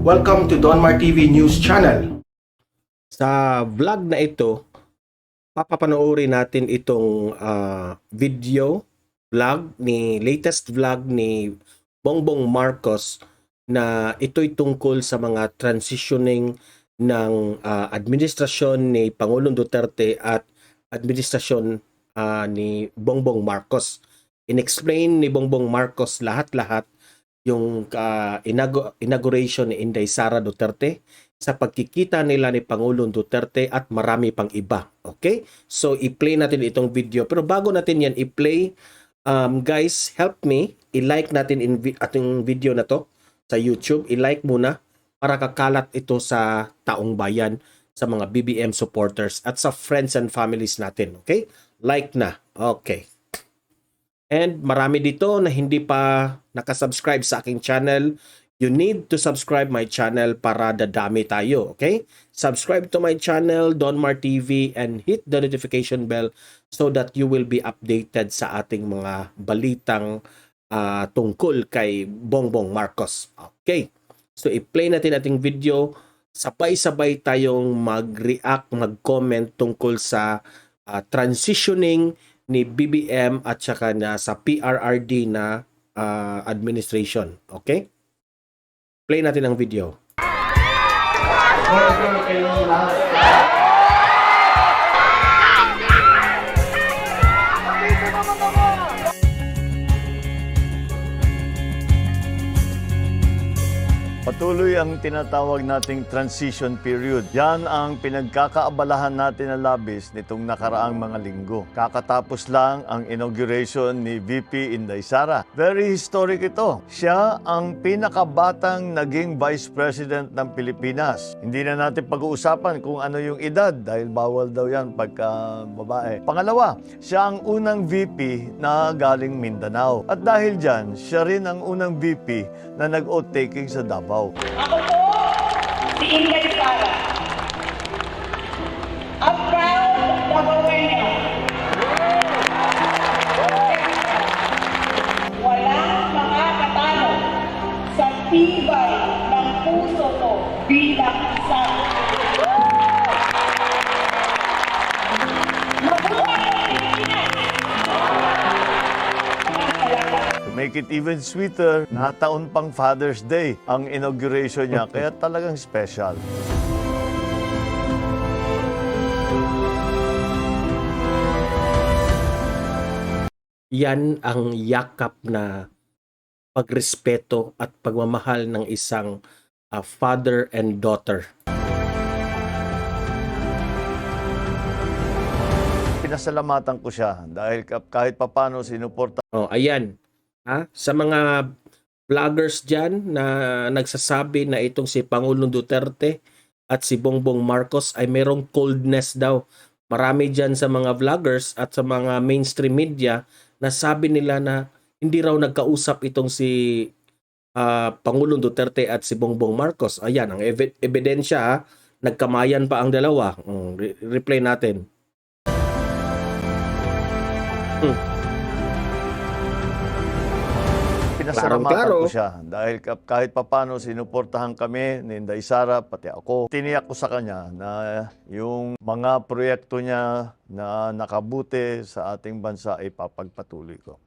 Welcome to Donmar TV News Channel. Sa vlog na ito, papapanoorin natin itong latest vlog ni Bongbong Marcos na ito'y tungkol sa mga transitioning ng administrasyon ni Pangulong Duterte at administrasyon ni Bongbong Marcos. Inexplain ni Bongbong Marcos lahat-lahat yung inauguration ni Inday Sara Duterte, sa pagkikita nila ni Pangulong Duterte at marami pang iba. Okay? So, i-play natin itong video. Pero bago natin yan i-play, guys, help me. I-like natin ating video na to sa YouTube. I-like muna para kakalat ito sa taong bayan, sa mga BBM supporters at sa friends and families natin. Okay? Like na. Okay. And marami dito na hindi pa nakasubscribe sa aking channel. You need to subscribe my channel para dadami tayo, okay? Subscribe to my channel, Donmar TV, and hit the notification bell so that you will be updated sa ating mga balitang tungkol kay Bongbong Marcos. Okay? So, i-play natin ating video. Sabay-sabay tayong mag-react, mag-comment tungkol sa transitioning ni BBM at saka na sa PRRD na administration. Okay? Play natin ang video. Patuloy ang tinatawag nating transition period. Yan ang pinagkakaabalahan natin na labis nitong nakaraang mga linggo. Kakatapos lang ang inauguration ni VP Inday Sara. Very historic ito. Siya ang pinakabatang naging Vice President ng Pilipinas. Hindi na natin pag-uusapan kung ano yung edad dahil bawal daw yan pagka babae. Pangalawa, siya ang unang VP na galing Mindanao. At dahil dyan, siya rin ang unang VP na nag-oath taking sa Davao. Ako po, si Inday Sara. A proud Davaoena. Walang makakatalo sa tibay ng puso ko bilang isa. Mabuhay ang Pilipinas! To make it even sweeter, nataon pang Father's Day ang inauguration niya, kaya talagang special. Yan ang yakap na pagrespeto at pagmamahal ng isang father and daughter. Pinasalamatan ko siya dahil kahit papano sinuporta. Oh, ayan. Sa mga vloggers dyan na nagsasabi na itong si Pangulong Duterte at si Bongbong Marcos ay merong coldness daw. Marami dyan sa mga vloggers at sa mga mainstream media na sabi nila na hindi raw nagkausap itong si Pangulong Duterte at si Bongbong Marcos. Ayan, ang ebidensya, nagkamayan pa ang dalawa. Replay natin. Pinasalamatan ko siya dahil kahit papano sinuportahan kami ni Inday Sara, pati ako. Tiniyak ko sa kanya na yung mga proyekto niya na nakabuti sa ating bansa ay papagpatuloy ko.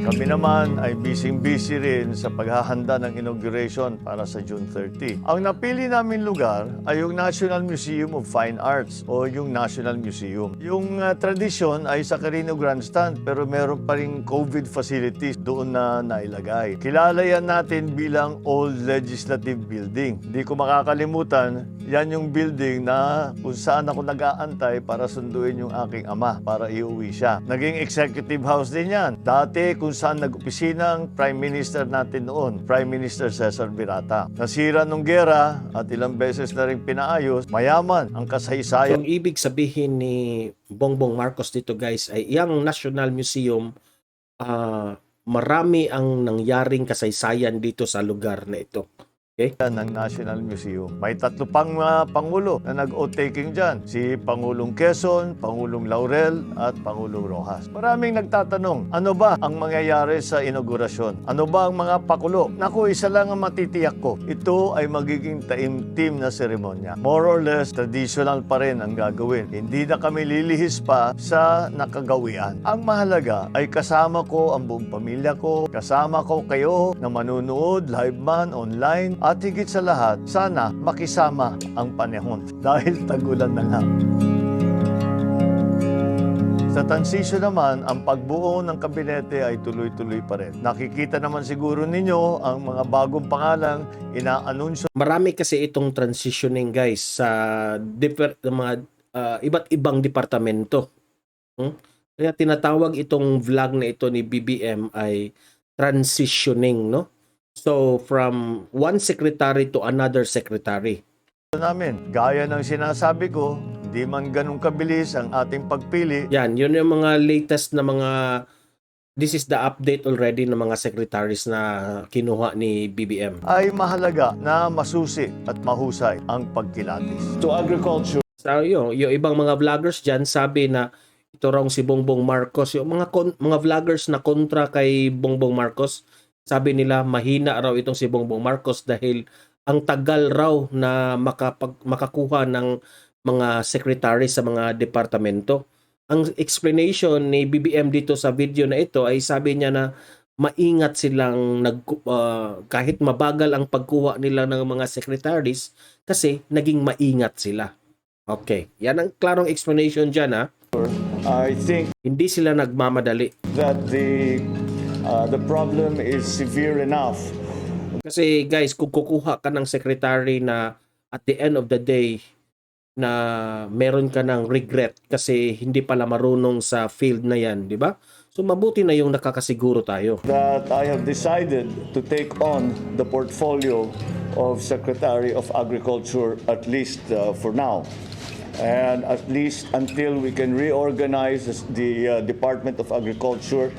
Kami naman ay busy rin sa paghahanda ng inauguration para sa June 30. Ang napili namin lugar ay yung National Museum of Fine Arts o yung National Museum. Yung tradisyon ay sa Carino Grandstand pero meron pa rin COVID facilities doon na nailagay. Kilala yan natin bilang Old Legislative Building. Hindi ko makakalimutan, yan yung building na kung saan ako nag-aantay para sunduin yung aking ama para iuwi siya. Naging executive house din yan. Dati kung saan nag-opisina ang Prime Minister natin noon, Prime Minister Cesar Birata. Nasira nung gera at ilang beses na rin pinaayos, mayaman ang kasaysayan. Yung ibig sabihin ni Bongbong Marcos dito guys ay yung National Museum, marami ang nangyaring kasaysayan dito sa lugar na ito. ng National Museum. May 3 pang Pangulo na nag-oath-taking dyan. Si Pangulong Quezon, Pangulong Laurel, at Pangulong Rojas. Maraming nagtatanong, ano ba ang mangyayari sa inaugurasyon? Ano ba ang mga pakulo? Naku, isa lang ang matitiyak ko. Ito ay magiging taimtim na seremonya. More or less, traditional pa rin ang gagawin. Hindi na kami lilihis pa sa nakagawian. Ang mahalaga ay kasama ko ang buong pamilya ko, kasama ko kayo na manunood, live man, online, at higit sa lahat, sana makisama ang panahon dahil tagulan na nga. Sa transition naman, ang pagbuo ng kabinete ay tuloy-tuloy pa rin. Nakikita naman siguro ninyo ang mga bagong pangalang inaanunsyo Marami kasi itong transitioning guys sa mga iba't ibang departamento. Kaya tinatawag itong vlog na ito ni BBM ay transitioning, no? So from one secretary to another secretary. namin. Gaya ng sinasabi ko, di man ganun kabilis ang ating pagpili. Yan, yun yung mga latest na mga, this is the update already ng mga secretaries na kinuha ni BBM. Ay mahalaga na masusi at mahusay ang pagkilatis. To agriculture, So yung ibang mga vloggers dyan sabi na ito raw si Bongbong Marcos, yung mga vloggers na kontra kay Bongbong Marcos, sabi nila mahina raw itong si Bongbong Marcos dahil ang tagal raw na makakuha ng mga secretary sa mga departamento. Ang explanation ni BBM dito sa video na ito ay sabi niya na maingat silang kahit mabagal ang pagkuha nila ng mga secretaries kasi naging maingat sila. Okay, yan ang klarong explanation dyan ha. I think Hindi sila nagmamadali. that the problem is severe enough. Kasi guys, kung kukuha ka ng secretary na at the end of the day na meron ka ng regret kasi hindi pala marunong sa field na yan, di ba? So mabuti na yung nakakasiguro tayo. That I have decided to take on the portfolio of Secretary of Agriculture, at least for now. And at least until we can reorganize the Department of Agriculture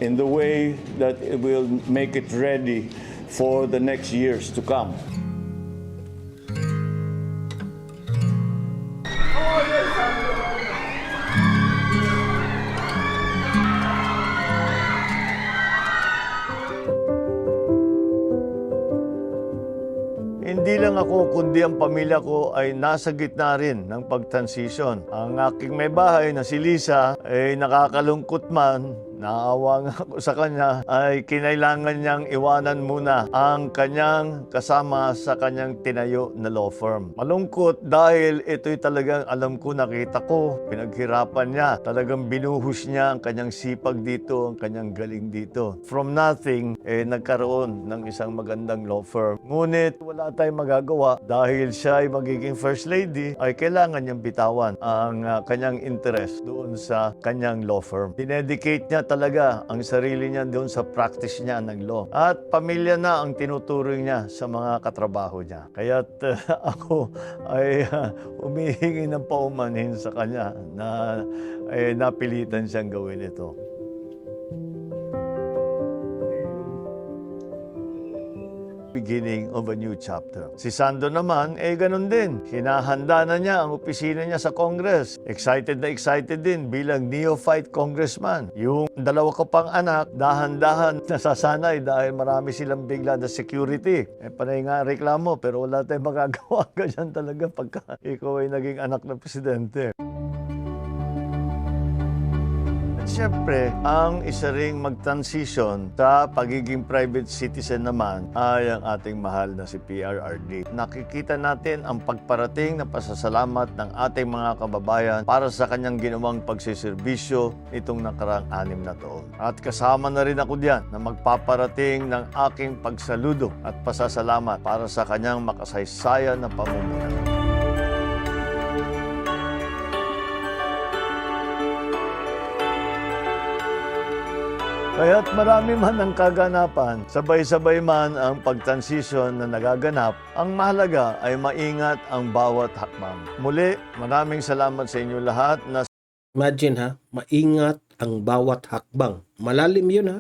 in the way that it will make it ready for the next years to come. Hindi lang ako kundi ang pamilya ko ay nasa gitna rin ng pag-transition. Ang aking may bahay na si Lisa ay nakakalungkot man, naawa nga ako sa kanya, ay kinailangan niyang iwanan muna ang kanyang kasama sa kanyang tinayo na law firm. Malungkot dahil ito'y talagang alam ko, nakita ko, pinaghirapan niya. Talagang binuhos niya ang kanyang sipag dito, ang kanyang galing dito. From nothing, nagkaroon ng isang magandang law firm. Ngunit wala tayong magagawa dahil siya ay magiging first lady, ay kailangan niyang bitawan ang kanyang interest doon sa kanyang law firm. Dinedicate niya talaga ang sarili niya doon sa practice niya ng law. At pamilya na ang tinuturing niya sa mga katrabaho niya. Kaya't ako ay humihingi ng paumanhin sa kanya na napilitan siyang gawin ito. Beginning of a new chapter. Si Sando naman, ganun din. Hinahanda na niya ang opisina niya sa Congress. Excited na excited din bilang neophyte congressman. Yung 2 ko pang anak, dahan-dahan nasasanay dahil marami silang bigla na security. Panay nga reklamo, pero wala tayong magagawa. Ganyan talaga pagka ikaw ay naging anak ng presidente. Siyempre, ang isa ring mag-transition sa pagiging private citizen naman ay ang ating mahal na si PRRD. Nakikita natin ang pagparating na pasasalamat ng ating mga kababayan para sa kanyang ginawang pagsiservisyo itong nakaraang 6 na taon. At kasama na rin ako diyan na magpaparating ng aking pagsaludo at pasasalamat para sa kanyang makasaysayan na pamumuno. Kaya't marami man ang kaganapan, sabay-sabay man ang pag-transition na nagaganap, ang mahalaga ay maingat ang bawat hakbang. Muli, maraming salamat sa inyo lahat na Imagine ha, maingat ang bawat hakbang. Malalim yun ha.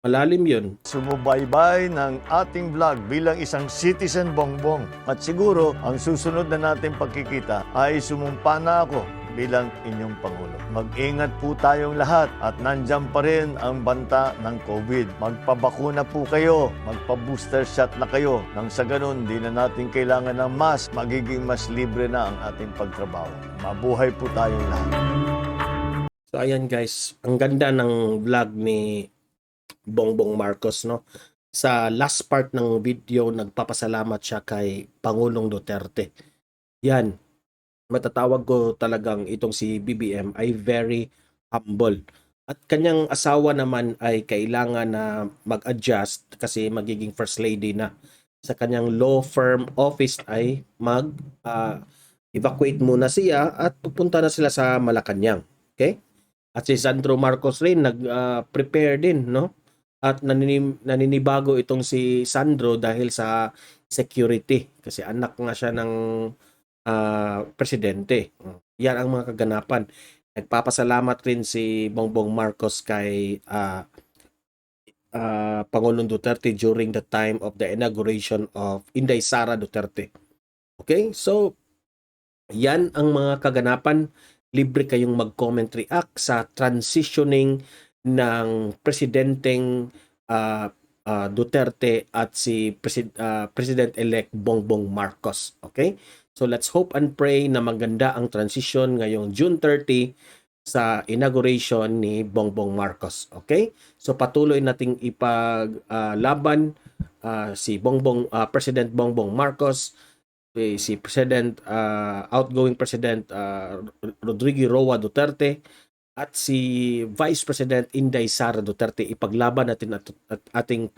Malalim yun. sumubaybay ng ating vlog bilang isang citizen bongbong. At siguro, ang susunod na nating pagkikita ay sumumpa na ako bilang inyong Pangulo. Mag-ingat po tayong lahat at nandyan pa rin ang banta ng COVID. Magpabakuna po kayo, magpa-booster shot na kayo. Nang sa ganun, di na natin kailangan ng mask, magiging mas libre na ang ating pagtrabaho. Mabuhay po tayong lahat. So ayan guys, ang ganda ng vlog ni Bongbong Marcos, no? Sa last part ng video, nagpapasalamat siya kay Pangulong Duterte. Yan, matatawag ko talagang itong si BBM ay very humble. At kanyang asawa naman ay kailangan na mag-adjust kasi magiging first lady na. Sa kanyang law firm office ay evacuate muna siya at pupunta na sila sa Malacanang. Okay? At si Sandro Marcos rin nag-prepare din, no? At naninibago itong si Sandro dahil sa security kasi anak nga siya ng presidente. Yan ang mga kaganapan. Nagpapasalamat rin si Bongbong Marcos kay Pangulong Duterte during the time of the inauguration of Inday Sara Duterte. Okay? So, yan ang mga kaganapan. Libre kayong mag-comment react sa transitioning ng presidenteng Duterte at si President-elect Bongbong Marcos. Okay? So let's hope and pray na maganda ang transition ngayong June 30 sa inauguration ni Bongbong Marcos. Okay? So patuloy nating ipaglaban si President Bongbong Marcos, si outgoing President Rodrigo Roa Duterte, at si Vice President Inday Sara Duterte. Ipaglaban natin at ating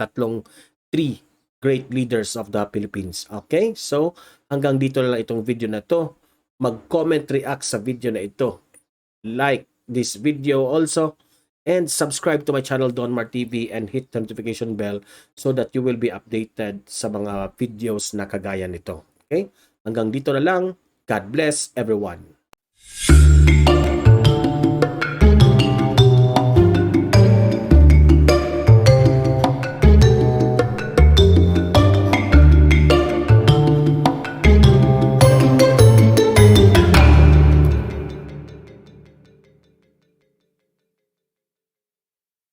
three great leaders of the Philippines. Okay? So, hanggang dito na lang itong video na to. Mag-comment, react sa video na ito. Like this video also. And subscribe to my channel, Donmar TV, and hit the notification bell so that you will be updated sa mga videos na kagaya nito. Okay? Hanggang dito na lang. God bless everyone.